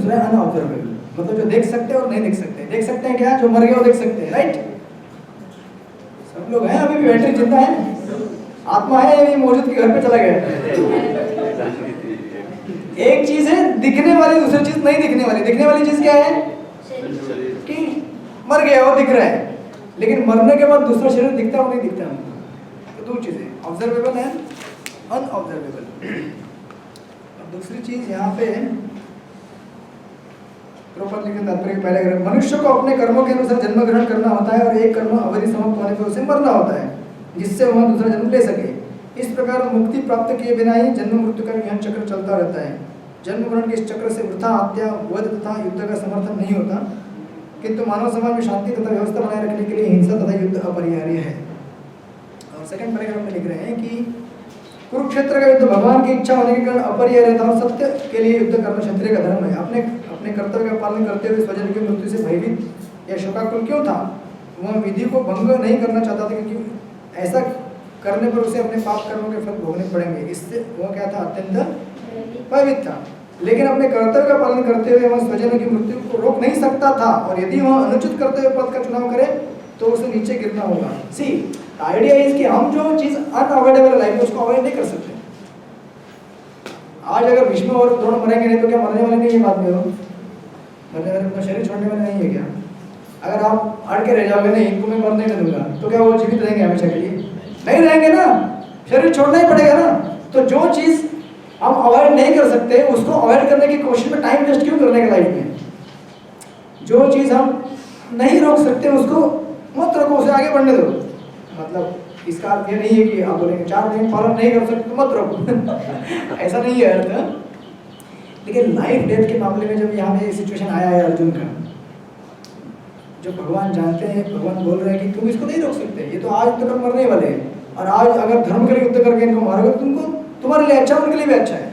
दूसरा है अनऑब्जर्वेबल, मतलब जो देख सकते हैं और नहीं देख सकते। देख सकते हैं क्या? जो मर गया वो देख सकते हैं, राइट? सब लोग हैं, अभी भी बैटरी जिंदा है, आत्मा है, ये मौजूद के घर पे चला गया। एक चीज है दिखने वाली, दूसरी चीज नहीं दिखने वाली। दिखने वाली चीज क्या है? कि मर गया वो दिख रहा है, लेकिन मरने के बाद दूसरा शरीर दिखता है नहीं दिखता। तो दो चीजें, ऑब्जर्वेबल है, अनऑब्जर्वेबल। दूसरी चीज यहाँ पे प्रॉपर लिखने तात्पर्य पहले अगर मनुष्य को अपने कर्मों के अनुसार जन्म ग्रहण करना होता है और एक कर्म अवधि समाप्त होने पर उसे मरना होता है, जिससे वह दूसरा जन्म ले सके। इस प्रकार मुक्ति प्राप्त किए बिना ही जन्म मृत्यु का यह चक्र चलता रहता है। जन्म मरण के इस चक्र से वृथा हत्या, वध तथा युद्ध का समर्थन नहीं होता, किंतु मानव समाज में शांति तथा व्यवस्था बनाए रखने के लिए हिंसा तथा युद्ध अपरिहार्य है। और सेकंड पैराग्राफ में लिख रहे हैं कि कुरुक्षेत्र का युद्ध भगवान की इच्छा होने के कारण अपरिहार्य था और सत्य के लिए युद्ध करना क्षत्रिय का धर्म है। अपने कर्तव्य का पालन करते हुए स्वजन की मृत्यु से भयभीत या शोकाकुल क्यों था? वह विधि को भंग नहीं करना चाहता था, क्योंकि ऐसा करने पर उसे अपने पाप कर्मों के फल भोगने पड़ेंगे। इससे वह क्या था? अत्यंत भयभीत था, लेकिन अपने कर्तव्य का पालन करते हुए वह स्वजन की मृत्यु को रोक नहीं सकता था, और यदि वह अनुचित कर्तव्य पथ का चुनाव करे तो उसे नीचे गिरना होगा। सी आइडिया इज कि हम जो चीज अनअवॉइडेबल लाइफ में उसको अवॉइड नहीं कर सकते। आज अगर भीष्म और द्रोण मरेंगे नहीं तो क्या मरने वाले नहीं है बाद में? वो मरने वाले अपना शरीर छोड़ने वाले नहीं है क्या? अगर आप अड़ के रह जाओगे नहीं इनको मैं मरने नहीं दूंगा तो क्या वो जीवित रहेंगे हमेशा के लिए? नहीं रहेंगे ना, शरीर छोड़ना ही पड़ेगा ना। तो जो चीज हम अवॉइड नहीं कर सकते उसको अवॉइड करने की कोशिश में टाइम वेस्ट क्यों करने का लाइफ में? जो चीज हम नहीं रोक सकते उसको मत रोको, उसे आगे बढ़ने दो। मतलब इसका अर्थ ये नहीं है कि आप बोलेंगे 4 दिन फॉलो नहीं कर सकते तो मत रोको। ऐसा नहीं है अर्थ। लेकिन लाइफ डेथ के मामले में जब यहाँ पे सिचुएशन आया है अर्जुन का, जो भगवान जानते हैं, भगवान बोल रहे हैं कि तुम इसको नहीं रोक सकते, ये तो आज तक मरने वाले हैं, और आज अगर धर्म के लिए युद्ध करके इनको मारोगे तुमको तुम्हारे लिए अच्छा, उनके लिए भी अच्छा है।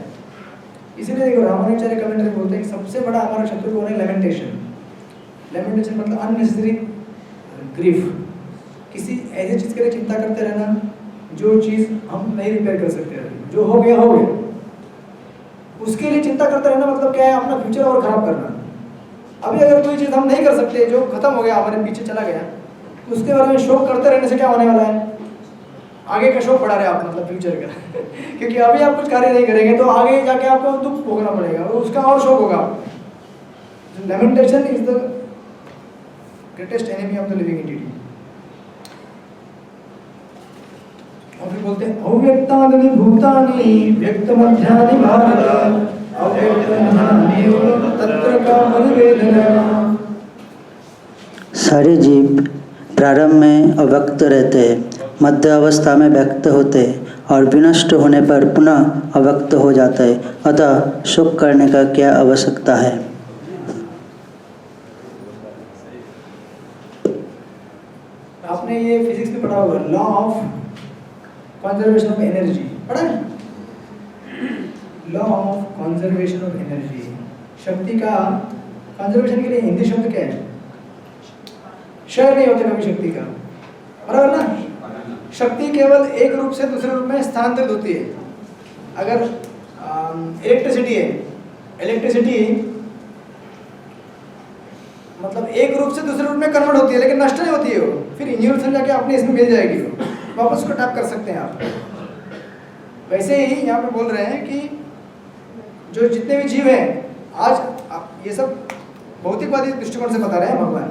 इसीलिए देखो रामानुजाचार्य कमेंट्री बोलते हैं कि सबसे बड़ा हमारा शत्रु कौन है? लेमेंटेशन। लेमेंटेशन मतलब अननेसेसरी ग्रीफ, किसी ऐसी चीज के लिए चिंता करते रहना जो चीज हम नहीं रिपेयर कर सकते, जो हो गया उसके लिए चिंता करते रहना मतलब क्या है? अपना फ्यूचर और खराब करना। अभी अगर कोई चीज हम नहीं कर सकते, जो खत्म हो गया, हमारे पीछे चला गया, तो उसके बारे में शोक करते रहने से क्या होने वाला है? आगे का शोक बढ़ा रहे आप, मतलब फ्यूचर का। क्योंकि अभी आप कुछ कार्य नहीं करेंगे तो आगे जाके आपको दुख भोगना पड़ेगा और उसका और शोक होगा। Lamentation is the greatest enemy of the living entity. और फिर बोलते हैं अव्यक्तानि भूतानि व्यक्तमध्यानि भारत अव्यक्तमध्यानि तत्र का परिवेदना। सारे जीव प्रारंभ में अव्यक्त रहते हैं, मध्य अवस्था में व्यक्त होते हैं और विनष्ट होने पर पुनः अव्यक्त हो जाता है। अतः शोक करने का क्या आवश्यकता है? आपने ये फिजिक्स में पढ़ा होगा, law of conservation of energy पढ़ा है? Law of conservation of energy, शक्ति का कंजर्वेशन के लिए हिंदी शब्द क्या है? क्षय नहीं होता कभी शक्ति का, बराबर ना? शक्ति केवल एक रूप से दूसरे रूप में स्थानांतरित होती है। अगर इलेक्ट्रिसिटी है, इलेक्ट्रिसिटी मतलब एक रूप से दूसरे रूप में कन्वर्ट होती है, लेकिन नष्ट नहीं होती है वो, फिर यूनिवर्सल जाके अपने इसमें मिल जाएगी, वो वापस उसको टैप कर सकते हैं आप। वैसे ही यहाँ पे बोल रहे हैं कि जो जितने भी जीव हैं, आज ये सब भौतिकवादी दृष्टिकोण से बता रहे हैं भगवान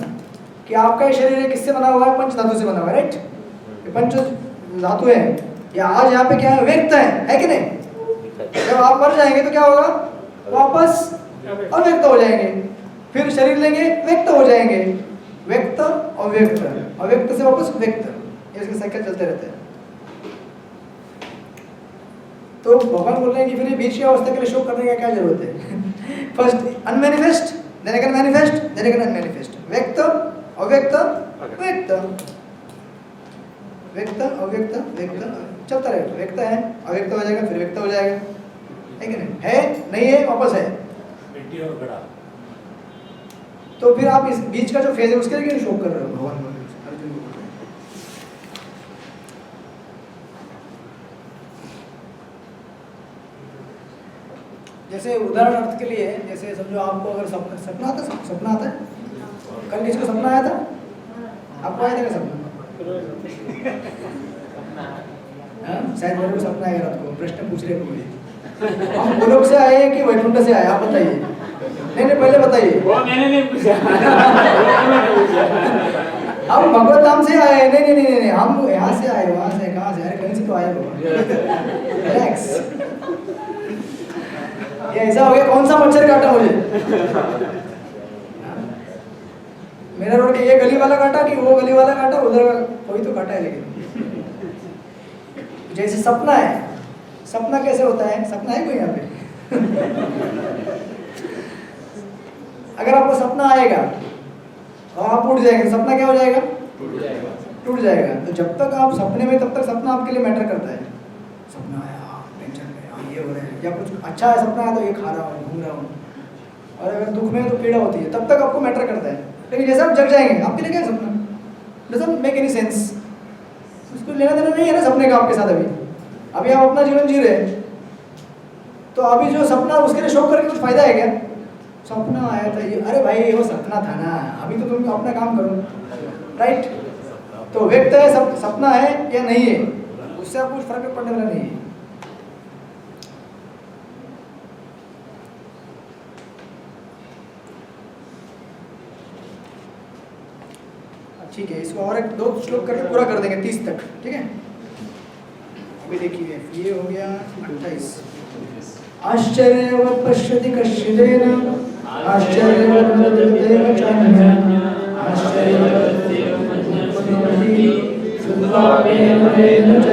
कि आपका ये शरीर किससे बना हुआ है? पंच धातु से बना हुआ है, राइट? ये पंच धातु है, या आज यहाँ पे क्या है? व्यक्त है कि नहीं? जब आप मर जाएंगे तो क्या होगा? वापस अव्यक्त हो जाएंगे, फिर शरीर लेंगे, व्यक्त हो जाएंगे, व्यक्त अव्यक्त, अव्यक्त से वापस व्यक्त, इसके साइकिल चलते रहते हैं। तो भगवान बोल रहे हैं कि फिर ये बीच की अवस्था के लिए शोक करने का क्या जरूरत है? First unmanifest, then again manifest, then again unmanifest, व्यक्त अव्यक्त व्यक्त, व्यक्त अव्यक्त व्यक्त, चलता रहेगा। व्यक्त है, अव्यक्त हो जाएगा, फिर व्यक्त हो जाएगा, है कि नहीं? है नहीं है, वापस है। मिट्टी और घड़ा। तो फिर आप इस बीच का जो फेज है उसके लिए क्यों शोक कर रहे हो? भगवान अर्जुन को बोल रहे हैं। जैसे उदाहरण अर्थ के लिए, जैसे समझो आपको अगर सपना आता है, सपना आता है, कल किसी को सपना आया था? आपको आया था क्या सपना? शायद मेरे को सपना आएगा रात को, प्रश्न पूछ रहे कोई। हम गोलोक से आए कि वैकुंठ से आए, आप बताइए। नहीं पहले बताइए। वो मैंने नहीं पूछा। हम भगवत धाम से आए। नहीं, हम यहाँ से आए, वहाँ से, कहाँ से? अरे कहीं से तो आए बाबा। रिलैक्स। ये ऐसा हो गया, कौन सा मच्छर काटा मुझे? मेरा रोड के ये गली वाला काटा कि वो गली वाला काटा? उधर कोई तो काटा है। लेकिन जैसे सपना है, सपना कैसे होता है? सपना है कोई यहाँ पे? अगर आपको सपना आएगा और आप उठ जाएंगे, सपना क्या हो जाएगा? टूट जाएगा। तो जब तक आप सपने में, तब तक सपना आपके लिए मैटर करता है। सपना आया, टेंशन में, ये हो रहा है, या कुछ अच्छा है सपना है तो ये खा रहा हूँ, घूम रहा हूँ, और अगर दुख में तो पीड़ा होती है, तब तक आपको मैटर करता है। लेकिन जैसे आप जग जाएंगे, आपके लिए क्या है सपना? Doesn't make any sense. उसको लेना देना नहीं है ना सपने का आपके साथ। अभी आप अपना जीवन जी रहे हैं, तो अभी जो सपना, उसके लिए शौक करके कुछ फायदा है क्या? सपना आया था ये, अरे भाई वो सपना था ना, अभी तो तुम अपना काम करो, राइट? तो व्यक्त है, सपना है या नहीं है, उससे आपको कुछ फर्क पड़ने वाला नहीं है। ठीक है, इसको और एक 2 श्लोक करके पूरा कर देंगे 30 तक, ठीक है? अभी देखिए, ये हो गया 28। आश्चर्यवत् पश्यति कश्चिदेन आश्चर्यवत् वदत्येव चान्यः आश्चर्यवत् पश्यति सुद्वावेन च।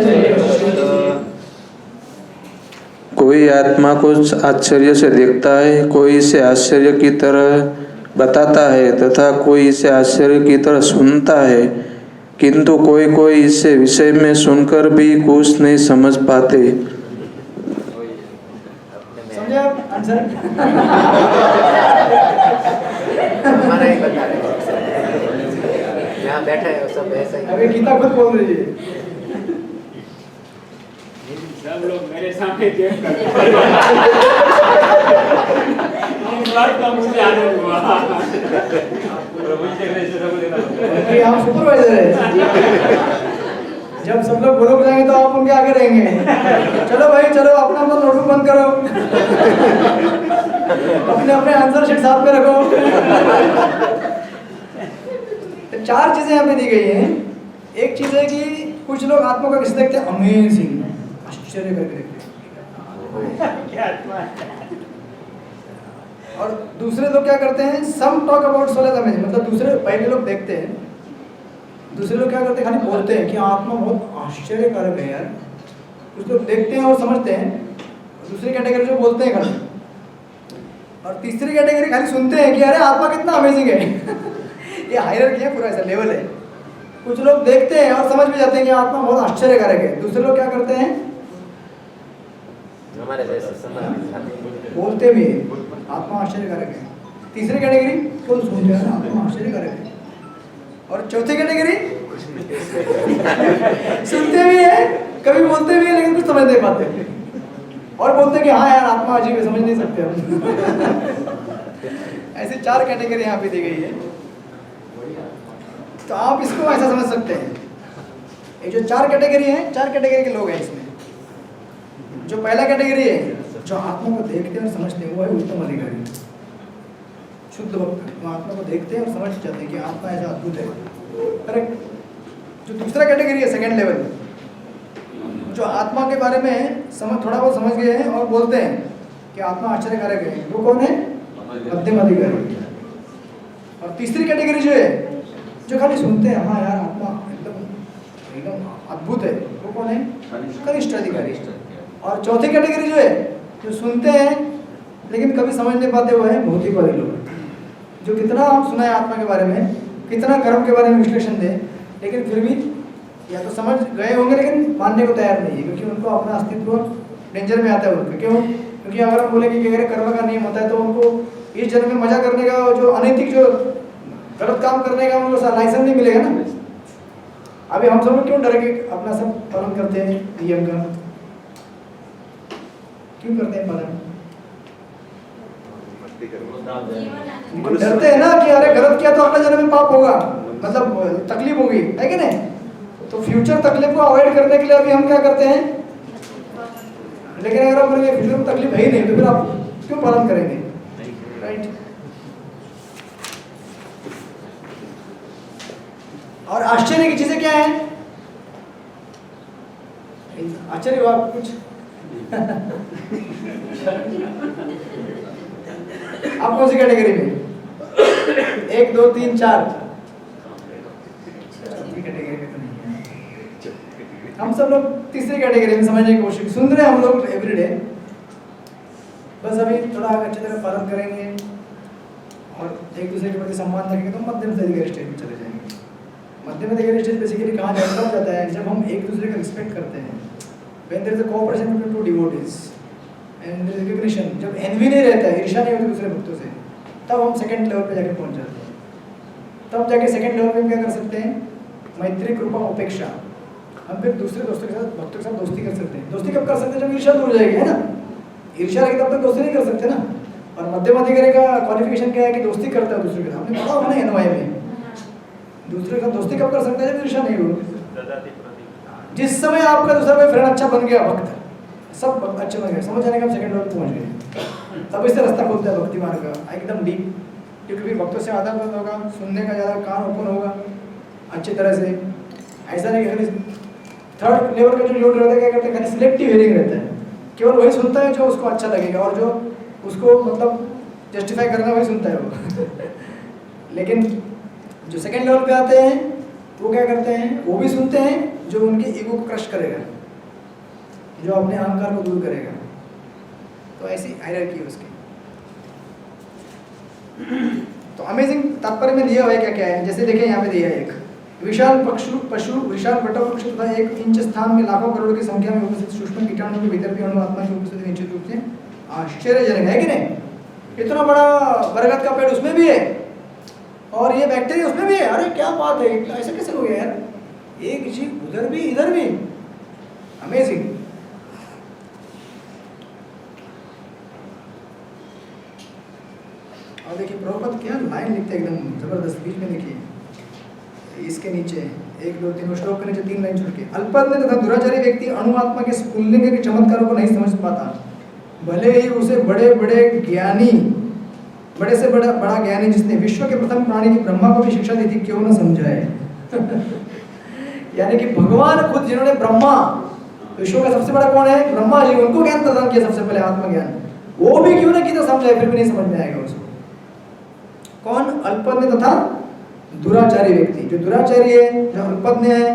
कोई आत्मा को आश्चर्य से देखता है, कोई इसे आश्चर्य की तरह बताता है तथा कोई इसे आश्चर्य की तरह सुनता है, किंतु कोई इसे विषय में सुनकर भी कुछ नहीं समझ पाते। समझे आप आंसर? हमारा ही बता रहे हैं, यहाँ बैठे हैं सब ऐसा ही। अभी गीता खुद बोल रही है। सब लोग मेरे सामने देख कर इस बात का मुझे आनंद हुआ। कि हम सुपरवाइजर है। जब सब लोग गोलोक जाएंगे तो आप उनके आगे रहेंगे। चलो भाई चलो, अपना अपना नोटबुक बंद करो, अपने अपने आंसर शीट साथ में रखो। तो 4 चीजें यहाँ पे दी गई हैं। एक चीज है कि कुछ लोग आत्मा को किसी देखते हैं अमेजिंग, आश्चर्य करके देखते हैं, और दूसरे लोग क्या करते हैं, some talk about soul as amazing, मतलब दूसरे पहले लोग देखते हैं, दूसरे लोग क्या करते हैं, खाली बोलते हैं कि आत्मा बहुत आश्चर्यकारक है यार। कुछ लोग देखते हैं और समझते हैं, दूसरी कैटेगरी जो बोलते हैं खाली, और तीसरी कैटेगरी खाली सुनते हैं कि अरे आत्मा कितना अमेजिंग है। ये हायरार्की है, पूरा ऐसा लेवल है। कुछ लोग देखते हैं और समझ भी जाते हैं कि आत्मा बहुत आश्चर्यकारक है। दूसरे लोग क्या करते हैं, हमारे जैसे समझ बोलते भी है आत्मा आश्चर्यकारक है। तीसरी कैटेगरी केवल सुनते हैं आत्मा आश्चर्यकारक है, और चौथी कैटेगरी सुनते भी है, कभी बोलते भी है, लेकिन कुछ समझ नहीं पाते, और बोलते हैं कि हाँ यार आत्मा अजीब है, समझ नहीं सकते हम। ऐसे 4 कैटेगरी यहाँ पे दी गई है। तो आप इसको ऐसा समझ सकते हैं, ये जो 4 कैटेगरी है, 4 कैटेगरी के लोग हैं इसमें। जो पहला कैटेगरी है, जो आत्मा को देखते हैं और समझते हैं, वो है उत्तम अधिकारी, शुद्ध भक्त। वो आत्मा को देखते हैं और समझ जाते हैं कि आत्मा ऐसा अद्भुत है, करेक्ट। जो दूसरा कैटेगरी है, सेकंड लेवल, जो आत्मा के बारे में थोड़ा बहुत समझ गए हैं और बोलते हैं कि आत्मा आश्चर्यकारक है, वो कौन है, मध्यम अधिकारी। और तीसरी कैटेगरी जो है, जो खाली सुनते हैं हाँ यार आत्मा एकदम अद्भुत है, वो कौन है, कनिष्ठ अधिकारी। और चौथी कैटेगरी जो है, जो सुनते हैं लेकिन कभी समझ नहीं पाते, वो है भौतिकवादी लोग, जो कितना आप सुना है आत्मा के बारे में, कितना कर्म के बारे में विश्लेषण दें, लेकिन फिर भी या तो समझ गए होंगे लेकिन मानने को तैयार नहीं है, क्योंकि उनको अपना अस्तित्व डेंजर में आता है उनको। क्यों? क्योंकि अगर हम बोलेंगे कि अगर कर्म का नियम होता है तो उनको इस जन्म में मजा करने का, जो अनैतिक, जो गलत काम करने का उनको लाइसेंस नहीं मिलेगा ना। अभी हम सब लोग क्यों डर के अपना सब पालन करते हैं नियम का, क्यों करते हैं पालन? डरते हैं ना कि अरे गलत किया तो अगले जन्म में पाप होगा, मतलब तकलीफ होगी, है कि नहीं? तो फ्यूचर तकलीफ को अवॉइड करने के लिए अभी हम क्या करते हैं? लेकिन अगर आप फ्यूचर में तकलीफ है ही नहीं तो फिर आप क्यों पालन करेंगे? राइट। और आश्चर्य की चीजें क्या है? आश्चर्य हुआ कुछ? आप कौन सी कैटेगरी में? 1 2 3 4 कैटेगरी में तो नहीं है। हम सब लोग तीसरी कैटेगरी में समझने की कोशिश सुन रहे हैं हम लोग एवरीडे। बस अभी थोड़ा अच्छी तरह पालन करेंगे और एक दूसरे के प्रति सम्मान रखेंगे तो मध्यम से अधिकारी स्टेज में चले जाएंगे। मध्यम अधिकारी स्टेज बेसिकली कहाँ जाता है? जब हम एक दूसरे का रिस्पेक्ट करते हैं, when there is a cooperation between two devotees and there is recognition, जब envy नहीं रहता है, ईर्ष्या नहीं होती दूसरे भक्तों से, तब हम सेकंड लेवल पे जाके पहुंच जाते हैं। तब जाके सेकंड लेवल पे क्या कर सकते हैं? मैत्री, कृपा, उपेक्षा। हम फिर दूसरे दोस्तों के साथ, भक्तों के साथ दोस्ती कर सकते हैं। दोस्ती कब कर सकते हैं? जब ईर्ष्या दूर हो जाएगी, है ना? ईर्ष्या रहेगी तब तक दोस्ती नहीं कर सकते ना। और मध्यम अधिकारी का क्वालिफिकेशन क्या है कि दोस्ती करता है दूसरे के साथ। हमने पढ़ा होगा ना एनवाई में, दूसरे के साथ दोस्ती कब कर सकता है? जब ईर्ष्या नहीं होगी। जिस समय आपका दूसरा कोई फ्रेंड अच्छा बन गया, वक्त सब अच्छे बन गए, समझ जाने का हम सेकंड लेवल पहुंच गए, तब इससे रास्ता खुलता है भक्ति मार्ग का एकदम डीप। क्योंकि फिर भक्तों से आदर बंद होगा, सुनने का ज़्यादा कान ओपन होगा अच्छी तरह से। ऐसा नहीं कि थर्ड लेवल का जो लोड रहता है क्या करते हैं? खाली सिलेक्टिव हियरिंग रहता है, केवल वही सुनता है जो उसको अच्छा लगेगा और जो उसको मतलब जस्टिफाई करना वही सुनता है वो। लेकिन जो सेकंड लेवल पे आते हैं वो क्या करते हैं? वो भी सुनते हैं जो उनके ईगो को क्रश करेगा, जो अपने अहंकार को दूर करेगा। तो ऐसी हायरार्की है उसकी। तो अमेजिंग तात्पर्य में दिया हुआ है क्या क्या है? जैसे देखें यहाँ पे दिया है एक विशाल पशु विशाल वटवृक्ष तथा 1 इंच स्थान में लाखों करोड़ की संख्या में उपस्थित सूक्ष्म कीटाणु के भीतर भी अणु आत्मा की उपस्थिति निश्चित रूप से आश्चर्यजनक है कि नहीं? इतना बड़ा बरगद का पेड़ उसमें भी है और ये बैक्टीरिया उसमें भी है। अरे क्या बात है, ऐसा कैसे हो गया यार? एक जीव उधर भी इधर भी, अमेजिंग। और देखिए प्रभुपाद क्या लाइन लिखते हैं एकदम जबरदस्त, बीच में देखिए इसके नीचे 1 2 3 श्लोक के नीचे 3 लाइन छोड़ के, अल्पज्ञ तथा दुराचारी व्यक्ति अणुआत्मा के स्फुल्लिंग के चमत्कारों को नहीं समझ पाता, भले ही उसे बड़े बड़े ज्ञानी, बड़े से बड़ा ज्ञानी जिसने विश्व के प्रथम प्राणी की ब्रह्मा को भी शिक्षा दी थी, क्यों न समझाए। यानी कि भगवान खुद जिन्होंने ब्रह्मा, विश्व का सबसे बड़ा कौन है? ब्रह्मा जी, उनको ज्ञान प्रदान किया सबसे पहले, आत्मज्ञान, वो भी क्यों ना किया समझाए, फिर भी नहीं समझ में आएगा उसको। कौन? अल्पज्ञ तथा दुराचारी व्यक्ति। जो दुराचारी है, जो अल्पज्ञ है,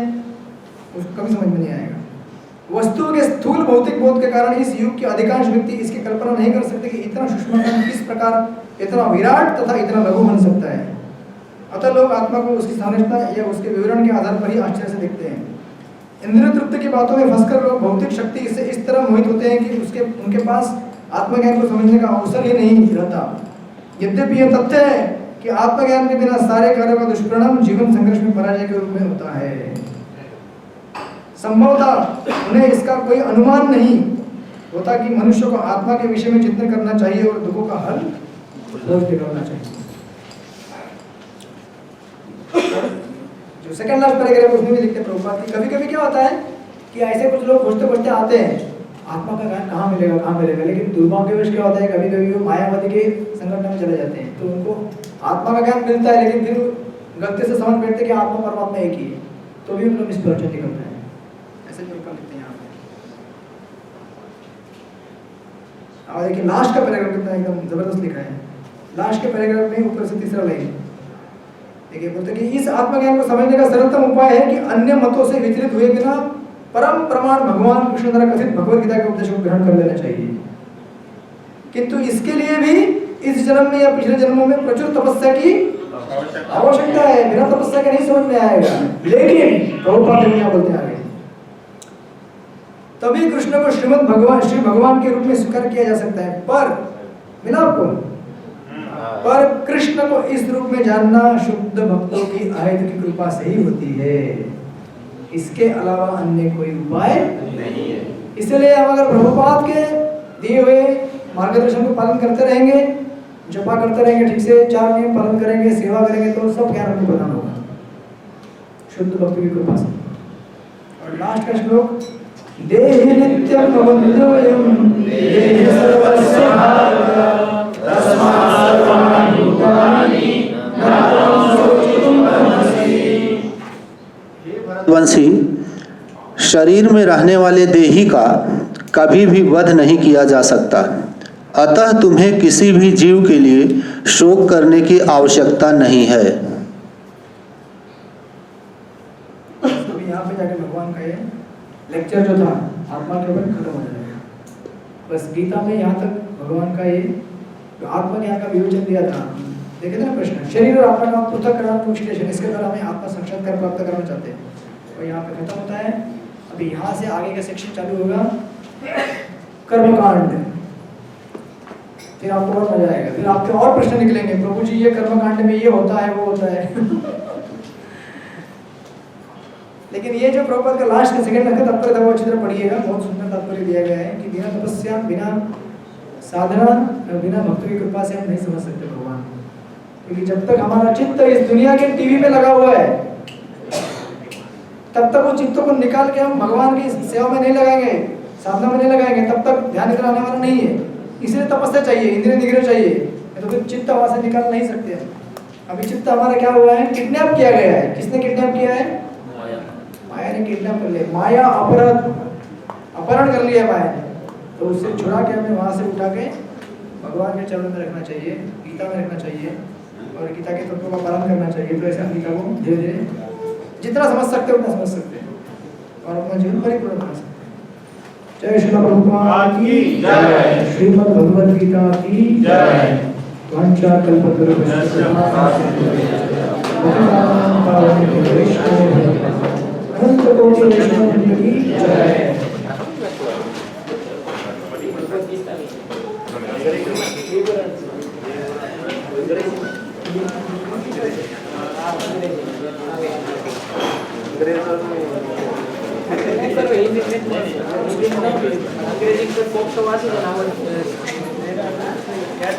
उसको कभी समझ में नहीं आएगा। वस्तु के स्थूल भौतिक बोध के कारण इस युग के अधिकांश व्यक्ति इसकी कल्पना नहीं कर सकते कि इतना सूक्ष्म किस प्रकार इतना विराट तथा इतना लघु बन सकता है। अतः लोग आत्मा को उसकी संरचना या उसके विवरण के आधार पर ही आश्चर्य से देखते हैं। इंद्रिय तृप्ति की बातों में फंसकर लोग भौतिक शक्ति से इस तरह मोहित होते हैं कि उनके पास आत्मज्ञान को समझने का अवसर ही नहीं रहता। यद्यपि यह तथ्य है कि आत्मज्ञान के बिना सारे कार्यों का दुष्परिणाम जीवन संघर्ष में पराजय के रूप में होता है। संभवतः उन्हें इसका कोई अनुमान नहीं होता कि मनुष्य को आत्मा के विषय में चिंतन करना चाहिए और दुखों का हल खोज निकालना चाहिए। जो सेकंड लास्ट पैराग्राफ उसमें भी लिखते हैं प्रभुपाद की, कभी कभी क्या होता है कि ऐसे कुछ लोग खोजते खोजते आते हैं आत्मा का ज्ञान कहाँ मिलेगा, लेकिन दुर्भाग्यवश क्या होता है कभी कभी वो मायावादी के संगठन में चले जाते हैं, तो उनको आत्मा का ज्ञान मिलता है लेकिन फिर गलती से समझ बैठते कि आत्मा परमात्मा एक ही है, तो भी उनको मिसपरिचय निकलता है। ऐसे प्रभुपाद लिखते हैं यहाँ पे। और देखिए लास्ट का पैराग्राफ कितना एकदम जबरदस्त लिखा है। लास्ट के पैराग्राफ में ऊपर से तीसरा लाइन देखिए, बोलते कि इस आत्मज्ञान को समझने का सरलतम उपाय है कि अन्य मतों से विचलित हुए बिना परम प्रमाण भगवान कृष्ण द्वारा कथित भगवद गीता के उपदेश को ग्रहण कर लेना चाहिए। किंतु इसके लिए भी इस जन्म में या पिछले जन्मों में प्रचुर तपस्या की आवश्यकता है। बिना तपस्या के नहीं समझ में आएगा। लेकिन प्रभुपाद क्या बोलते हैं आगे, तभी कृष्ण को श्री भगवान के रूप में स्वीकार किया जा सकता है। पर मिला आपको, पर कृष्ण को इस रूप में जानना शुद्ध भक्तों की आयत की कृपा से ही होती है, इसके अलावा अन्य कोई उपाय नहीं है। इसलिए हम अगर प्रभुपाद के दिए हुए मार्गदर्शन को पालन करते रहेंगे जपा करते रहेंगे, ठीक से 4 नियम पालन करेंगे, सेवा करेंगे तो सब ज्ञान हमको प्रदान होगा शुद्ध भक्ति की कृपा से। और लास्ट का श्लोक, देहि नित्यम अवन्द्योयम देहि सर्वस्य भागः तस्मात् सर्वाणि भूतानि न त्वं शोचितुम् अर्हसि। वंशी, शरीर में रहने वाले देही का कभी भी वध नहीं किया जा सकता, अतः तुम्हें किसी भी जीव के लिए शोक करने की आवश्यकता नहीं है। अभी यहाँ पे जाके भगवान का ये लेक्चर जो था आत्मा के ऊपर खत्म हो जाएगा। बस गीता में यहाँ तक भगवान का ये जो आत्मा ने यहाँ का विवेचन दिया था, देखे थे ना प्रश्न, शरीर और आत्मा का पृथक्करण विश्लेषण, इसके द्वारा हमें आत्मा साक्षात्कार प्राप्त करना चाहते हैं। और यहाँ पे खत्म होता है। अभी यहाँ से आगे का सेक्शन चालू होगा, कर्मकांड। फिर आपको बहुत मजा आएगा, फिर आपके और प्रश्न निकलेंगे, प्रभु जी ये कर्मकांड में ये होता है, वो होता है। लेकिन ये जो प्रभुपाद का लास्ट का सेकंड का तात्पर्य था वो अच्छी तरह पढ़िएगा, बहुत सुंदर तात्पर्य दिया गया है कि बिना तपस्या, बिना साधना, बिना भक्ति की कृपा से हम नहीं समझ सकते भगवान को। क्योंकि जब तक हमारा चित्त इस दुनिया के टीवी पे लगा हुआ है, तब तक उस चित्त को निकाल के हम भगवान की सेवा में नहीं लगाएंगे, साधना में नहीं लगाएंगे, तब तक ध्यान इधर आने वाला नहीं है। इसलिए तपस्या चाहिए, इंद्रिय निग्रह चाहिए, तो फिर चित्त वहां से निकाल नहीं सकते। अभी चित्त हमारा क्या हुआ है, किडनैप किया गया है। किसने किडनैप किया है? माया ने किडनैप कर लिया। माया अपहरण कर लिया माया ने, तो उससे छुड़ा के हमें वहां से उठा के भगवान के चरणों में रखना चाहिए, गीता में रखना चाहिए और गीता के तत्वों का पालन करना चाहिए। तो ऐसे हम गीता को धीरे धीरे जितना समझ सकते हैं उतना समझ सकते हैं और अपना जीवन परिपूर्ण बना सकते हैं। जय श्री प्रभुपाद की जय, श्रीमद् भगवद गीता की जय। वांछा कल्पतरुभ्यश्च अनंत कोटि वैष्णव की जय। अंग्रेजी